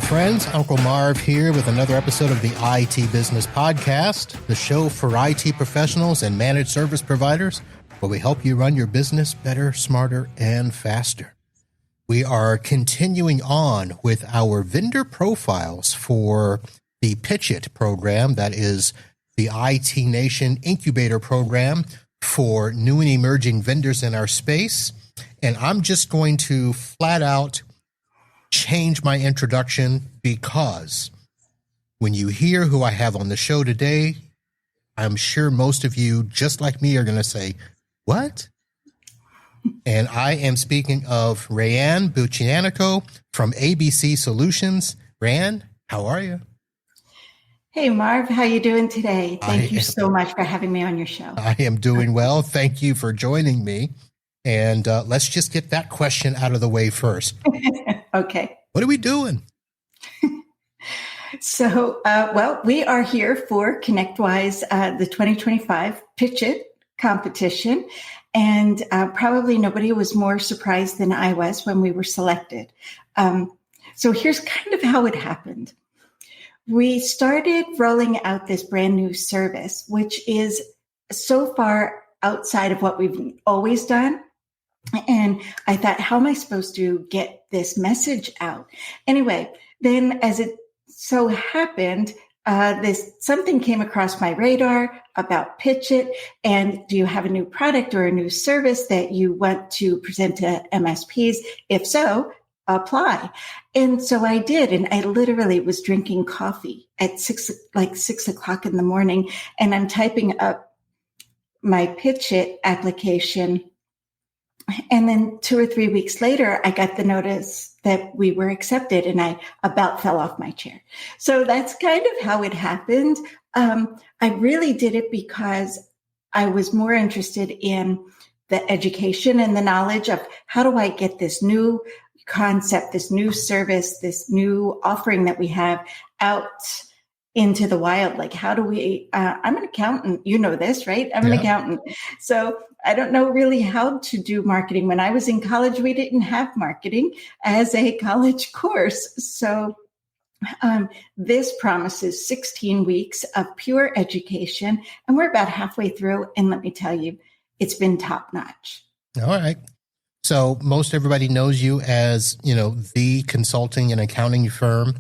friends. Uncle Marv here with another episode of the IT Business Podcast, the show for IT professionals and managed service providers, where we help you run your business better, smarter, and faster. We are continuing on with our vendor profiles for the Pitch It program. That is the IT Nation Incubator program for new and emerging vendors in our space. And I'm just going to flat out change my introduction because when you hear who I have on the show today, I'm sure most of you, just like me, are going to say, what? And I am speaking of Rayanne Buchianico from ABC Solutions. Rayanne, how are you? Hey, Marv, how you doing today? Thank you so much for having me on your show. I am doing well. Thank you for joining me. And let's just get that question out of the way first. Okay. What are we doing? So, we are here for ConnectWise, the 2025 Pitch It competition. And probably nobody was more surprised than I was when we were selected. So here's kind of how it happened. We started rolling out this brand new service, which is so far outside of what we've always done. And I thought, how am I supposed to get this message out? Anyway, then as it so happened, something came across my radar about Pitch It. And do you have a new product or a new service that you want to present to MSPs? If so, apply. And so I did. And I literally was drinking coffee at 6 o'clock in the morning. And I'm typing up my Pitch It application. And then 2 or 3 weeks later, I got the notice that we were accepted, and I about fell off my chair. So that's kind of how it happened. I really did it because I was more interested in the education and the knowledge of how do I get this new concept, this new service, this new offering that we have out into the wild. Like, how do we, I'm an accountant, you know this, right? I'm an accountant. So I don't know really how to do marketing. When I was in college, we didn't have marketing as a college course. So this promises 16 weeks of pure education, and we're about halfway through. And let me tell you, it's been top notch. All right. So most everybody knows you as, the consulting and accounting firm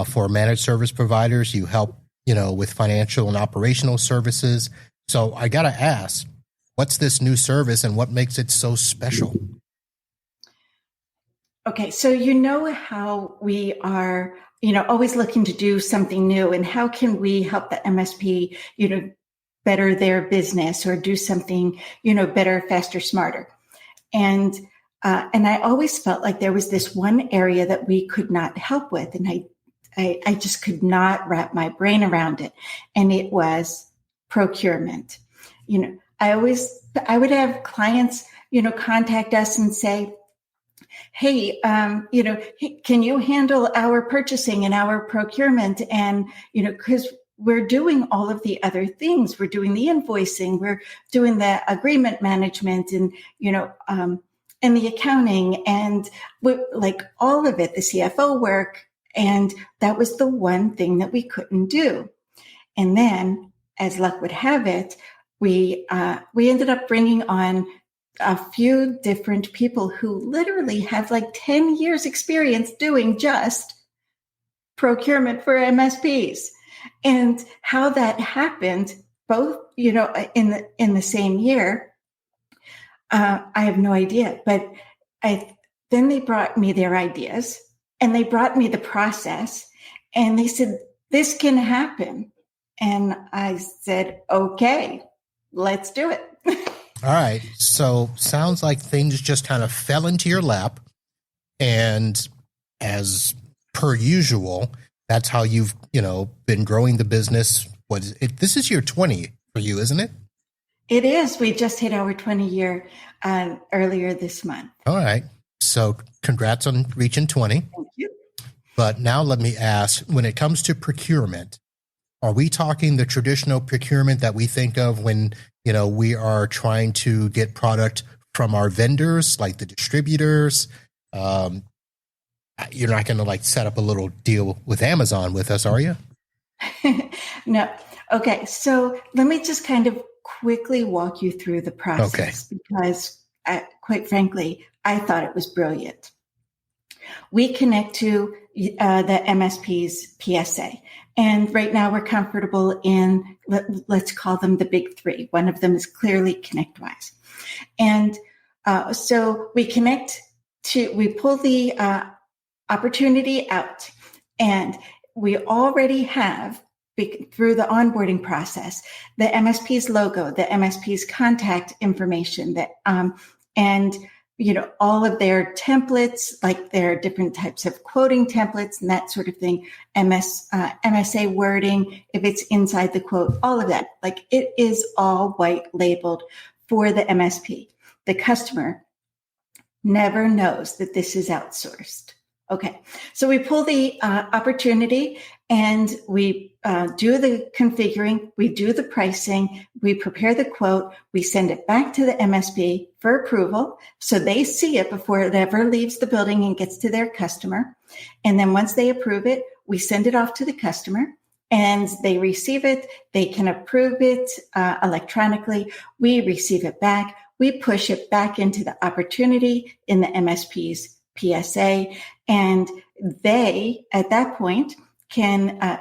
for managed service providers. You help, with financial and operational services. So I got to ask, what's this new service and what makes it so special? Okay. So how we are, always looking to do something new, and how can we help the MSP, better their business or do something, better, faster, smarter. And I always felt like there was this one area that we could not help with. And I just could not wrap my brain around it. And it was procurement. I would have clients, contact us and say, hey, can you handle our purchasing and our procurement? And, because we're doing all of the other things. We're doing the invoicing, we're doing the agreement management and, and the accounting and like all of it, the CFO work. And that was the one thing that we couldn't do. And then, as luck would have it, we ended up bringing on a few different people who literally have like 10 years experience doing just procurement for MSPs. And how that happened, both, in the same year, I have no idea. But then they brought me their ideas and they brought me the process and they said, this can happen. And I said, okay, let's do it. All right. So sounds like things just kind of fell into your lap. And as per usual, that's how you've, been growing the business. What is it? This is year 20 for you, isn't it? It is. We just hit our 20 year earlier this month. All right. So congrats on reaching 20. Thank you. But now let me ask, when it comes to procurement, are we talking the traditional procurement that we think of when, we are trying to get product from our vendors, like the distributors? You're not going to like set up a little deal with Amazon with us, are you? No. Okay. So let me just kind of quickly walk you through the process because quite frankly, I thought it was brilliant. We connect to the MSP's PSA. And right now we're comfortable in, let's call them the big three. One of them is clearly ConnectWise. And so we pull the opportunity out, and we already have, through the onboarding process, the MSP's logo, the MSP's contact information, and all of their templates, like their different types of quoting templates and that sort of thing, MSA wording, if it's inside the quote, all of that. Like, it is all white labeled for the MSP. The customer never knows that this is outsourced. Okay, so we pull the opportunity and we do the configuring, we do the pricing, we prepare the quote, we send it back to the MSP for approval. So they see it before it ever leaves the building and gets to their customer. And then once they approve it, we send it off to the customer and they receive it. They can approve it electronically. We receive it back. We push it back into the opportunity in the MSP's PSA, and they, at that point, can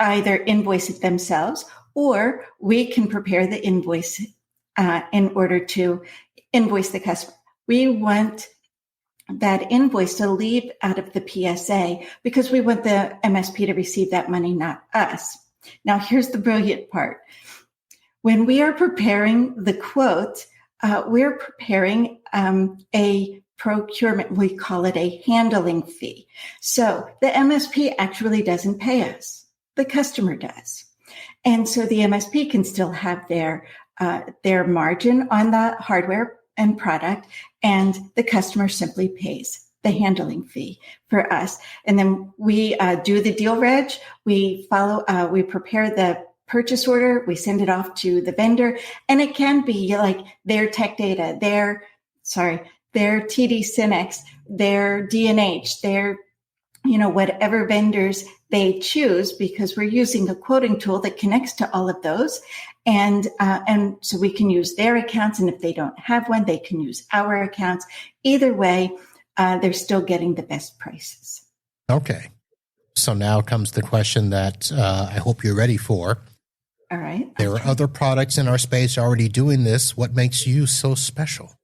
either invoice it themselves, or we can prepare the invoice in order to invoice the customer. We want that invoice to leave out of the PSA because we want the MSP to receive that money, not us. Now, here's the brilliant part. When we are preparing the quote, we're preparing a procurement, we call it a handling fee. So the MSP actually doesn't pay us. The customer does. And so the MSP can still have their margin on the hardware and product, and the customer simply pays the handling fee for us. And then we do the deal reg. We prepare the purchase order. We send it off to the vendor, and it can be like their tech data, their TD Synex, their DNH, their, whatever vendors they choose, because we're using a quoting tool that connects to all of those. And so we can use their accounts. And if they don't have one, they can use our accounts. Either way, they're still getting the best prices. Okay. So now comes the question that I hope you're ready for. All right. There are other products in our space already doing this. What makes you so special?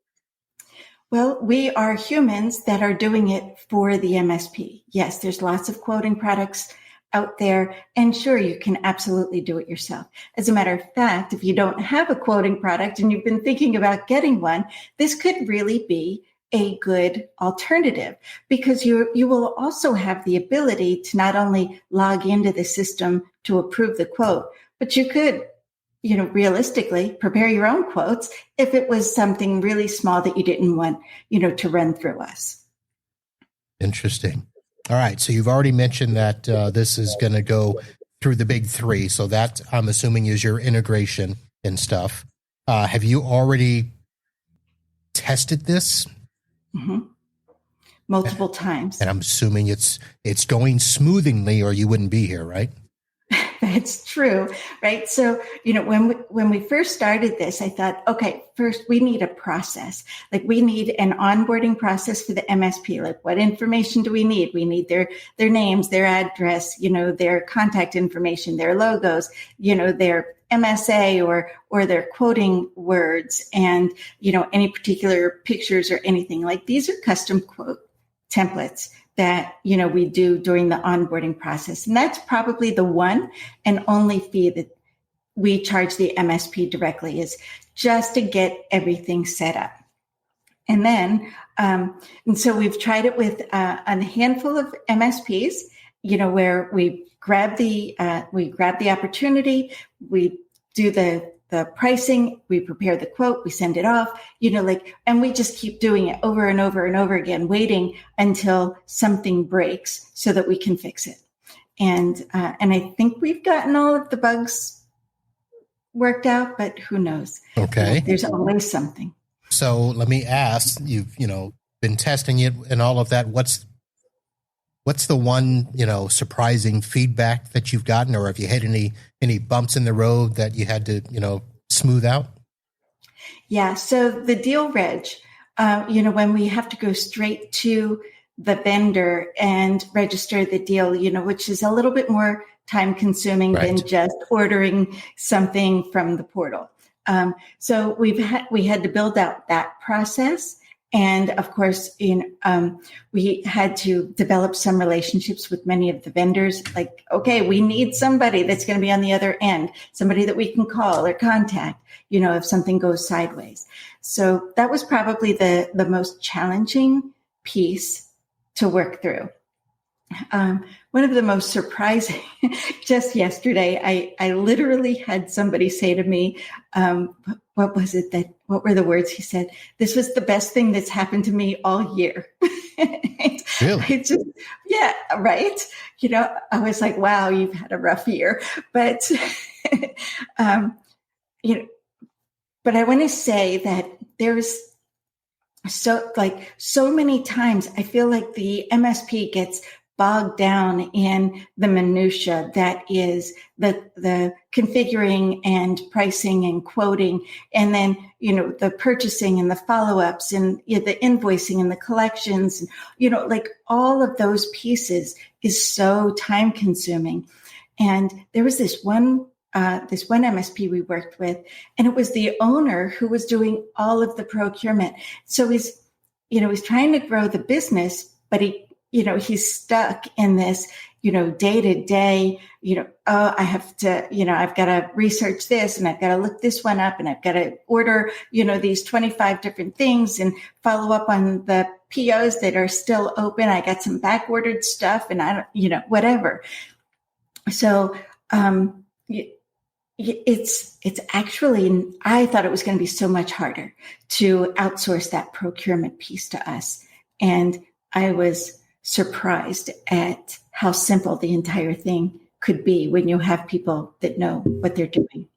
Well, we are humans that are doing it for the MSP. Yes, there's lots of quoting products out there, and sure, you can absolutely do it yourself. As a matter of fact, if you don't have a quoting product and you've been thinking about getting one, this could really be a good alternative, because you will also have the ability to not only log into the system to approve the quote, but you could realistically prepare your own quotes if it was something really small that you didn't want, to run through us. Interesting. All right. So you've already mentioned that this is going to go through the big three. So that, I'm assuming, is your integration and stuff. Have you already tested this? Mm-hmm. Multiple times. And I'm assuming it's going smoothly, or you wouldn't be here, right? That's true, right? So, when we first started this, I thought, okay, first we need a process. Like, we need an onboarding process for the MSP. Like, what information do we need? We need their names, their address, their contact information, their logos, their MSA or their quoting words, and, any particular pictures or anything. Like, these are custom quote templates that, we do during the onboarding process. And that's probably the one and only fee that we charge the MSP directly, is just to get everything set up. And then, and so we've tried it with a handful of MSPs, where we grab the opportunity, we do the pricing, we prepare the quote, we send it off, and we just keep doing it over and over and over again, waiting until something breaks so that we can fix it. And I think we've gotten all of the bugs worked out, but who knows? Okay. There's always something. So let me ask, you've, been testing it and all of that. What's What's the one, surprising feedback that you've gotten, or have you had any bumps in the road that you had to, smooth out? Yeah. So the deal reg, when we have to go straight to the vendor and register the deal, which is a little bit more time consuming than just ordering something from the portal. So we had to build out that process. And of course, we had to develop some relationships with many of the vendors. Like, okay, we need somebody that's going to be on the other end, somebody that we can call or contact, if something goes sideways. So that was probably the most challenging piece to work through. One of the most surprising, just yesterday, I literally had somebody say to me, what were the words he said? This was the best thing that's happened to me all year. Really? Yeah, right. I was like, wow, you've had a rough year, but, but I want to say that there's so many times I feel like the MSP gets bogged down in the minutia that is the configuring and pricing and quoting, and then the purchasing and the follow-ups and the invoicing and the collections, and all of those pieces is so time consuming. And there was this one MSP we worked with, and it was the owner who was doing all of the procurement. So he's trying to grow the business, but he's stuck in this, day to day, I have to, I've got to research this and I've got to look this one up and I've got to order, these 25 different things and follow up on the POs that are still open. I got some back ordered stuff and I don't, whatever. So, it's actually, I thought it was going to be so much harder to outsource that procurement piece to us. And I was surprised at how simple the entire thing could be when you have people that know what they're doing.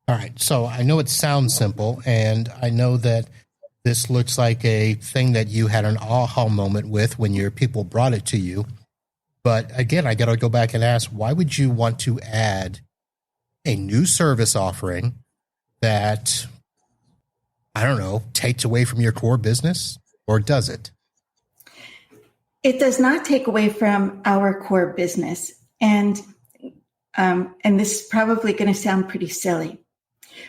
All right. So I know it sounds simple, and I know that this looks like a thing that you had an aha moment with when your people brought it to you. But again, I got to go back and ask, why would you want to add a new service offering that, I don't know, takes away from your core business, or does it? It does not take away from our core business. And this is probably going to sound pretty silly,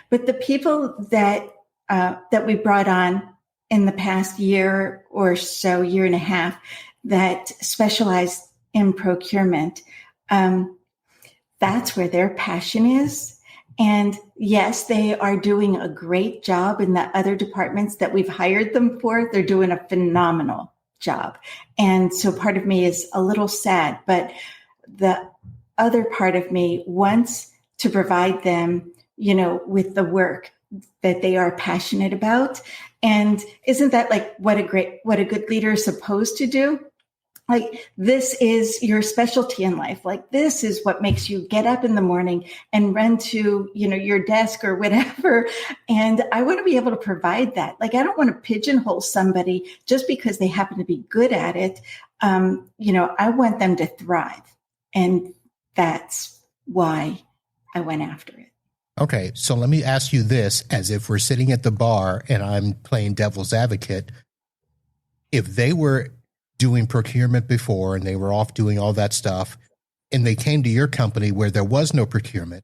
but the people that we brought on in the past year or so, year and a half, that specialize in procurement, that's where their passion is. And yes, they are doing a great job in the other departments that we've hired them for. They're doing a phenomenal job. And so part of me is a little sad, but the other part of me wants to provide them, with the work that they are passionate about. And isn't that like what a good leader is supposed to do? Like, this is your specialty in life. Like, this is what makes you get up in the morning and run to, your desk or whatever. And I want to be able to provide that. Like, I don't want to pigeonhole somebody just because they happen to be good at it. I want them to thrive. And that's why I went after it. Okay. So let me ask you this, as if we're sitting at the bar and I'm playing devil's advocate. If they were doing procurement before and they were off doing all that stuff and they came to your company where there was no procurement,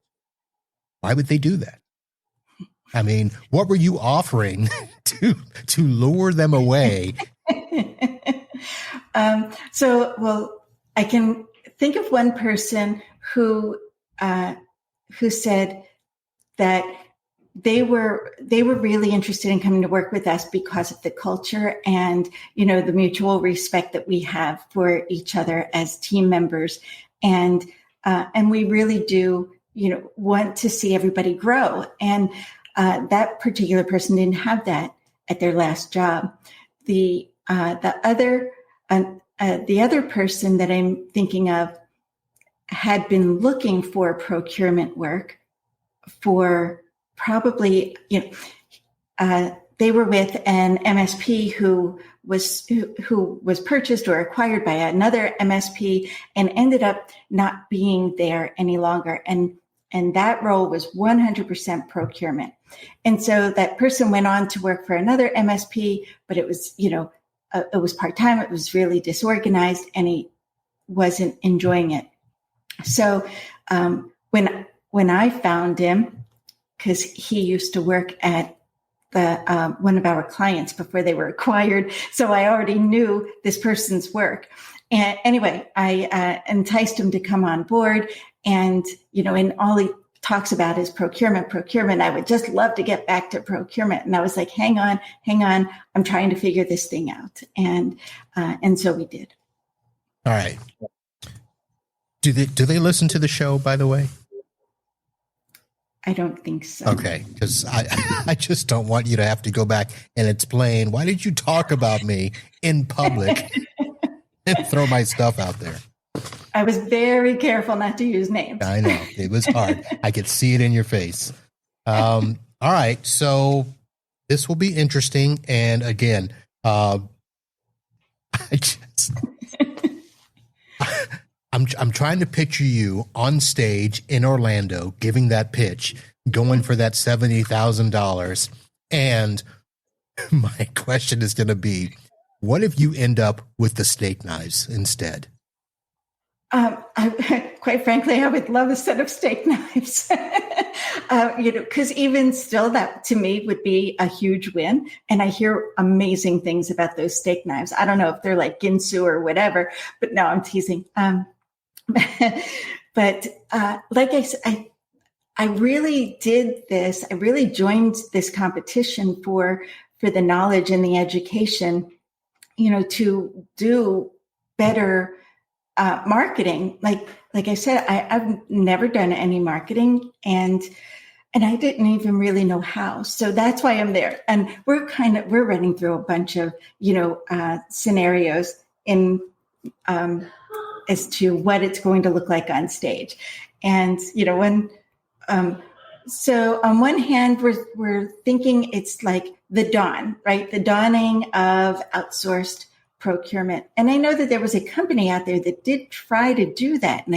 why would they do that? I mean, what were you offering to lure them away? I can think of one person who said that they were really interested in coming to work with us because of the culture and, the mutual respect that we have for each other as team members. And we really do, want to see everybody grow. And that particular person didn't have that at their last job. The other person that I'm thinking of had been looking for procurement work for probably, the they were with an MSP who was purchased or acquired by another MSP and ended up not being there any longer. And that role was 100% procurement. And so that person went on to work for another MSP, but it was, it was part-time. It was really disorganized, and he wasn't enjoying it. So when I found him, because he used to work at one of our clients before they were acquired, so I already knew this person's work. And anyway, I enticed him to come on board, and and all he talks about is procurement. I would just love to get back to procurement, and I was like, hang on, I'm trying to figure this thing out, and so we did. All right. Do they listen to the show, by the way? I don't think so. Okay, because I just don't want you to have to go back and explain, why did you talk about me in public and throw my stuff out there? I was very careful not to use names. I know. It was hard. I could see it in your face. All right, so this will be interesting. And again, I'm trying to picture you on stage in Orlando giving that pitch, going for that $70,000. And my question is going to be, what if you end up with the steak knives instead? Quite frankly, I would love a set of steak knives, because even still, that to me would be a huge win. And I hear amazing things about those steak knives. I don't know if they're like Ginsu or whatever, but no, I'm teasing. But like I said, I really did this. I really joined this competition for the knowledge and the education, to do better marketing. Like I said, I've never done any marketing, and I didn't even really know how. So that's why I'm there. And we're running through a bunch of scenarios in as to what it's going to look like on stage. And, so on one hand, we're thinking it's like the dawn, right? The dawning of outsourced procurement. And I know that there was a company out there that did try to do that. And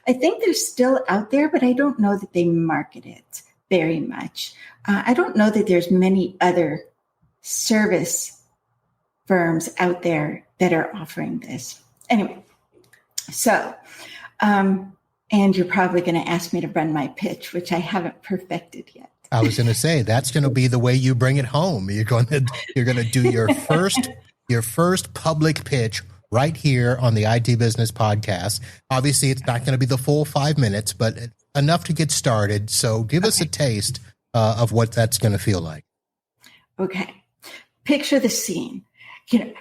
I think they're still out there, but I don't know that they market it very much. I don't know that there's many other service firms out there that are offering this. Anyway, so, and you're probably going to ask me to run my pitch, which I haven't perfected yet. I was going to say, that's going to be the way you bring it home. You're going to do your first public pitch right here on the IT Business Podcast. Obviously, it's not going to be the full 5 minutes, but enough to get started. So give us a taste of what that's going to feel like. Okay. Picture the scene.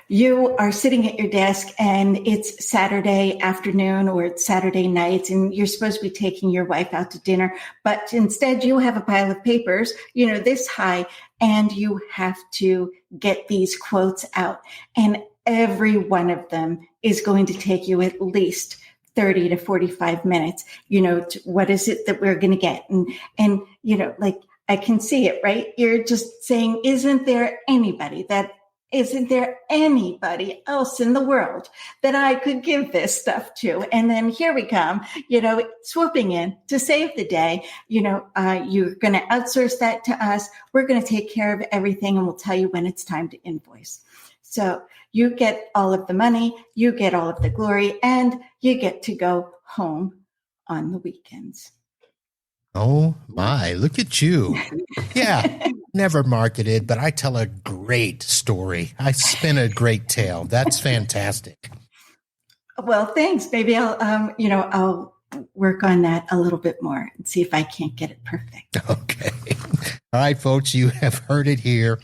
You are sitting at your desk and it's Saturday afternoon or it's Saturday night, and you're supposed to be taking your wife out to dinner, but instead you have a pile of papers, this high, and you have to get these quotes out. And every one of them is going to take you at least 30 to 45 minutes. What is it that we're going to get? And like I can see it, right? You're just saying, isn't there anybody else in the world that I could give this stuff to? And then here we come, swooping in to save the day. You're going to outsource that to us. We're going to take care of everything, and we'll tell you when it's time to invoice. So you get all of the money, you get all of the glory, and you get to go home on the weekends. Oh my, look at you. Yeah, never marketed, but I tell a great story. I spin a great tale. That's fantastic. Well, thanks. Maybe I'll work on that a little bit more and see if I can't get it perfect. Okay. All right, folks, you have heard it here.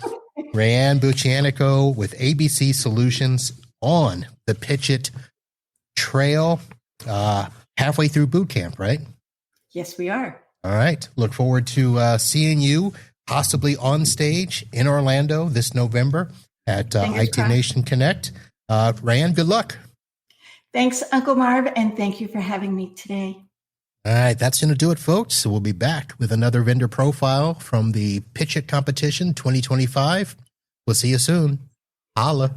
Rayanne Buchianico with ABC Solutions on the Pitch It trail, halfway through boot camp, right? Yes, we are. All right. Look forward to seeing you possibly on stage in Orlando this November at IT Nation Connect. Rayanne, good luck. Thanks, Uncle Marv, and thank you for having me today. All right, that's going to do it, folks. So we'll be back with another vendor profile from the Pitch It competition 2025. We'll see you soon. Holla.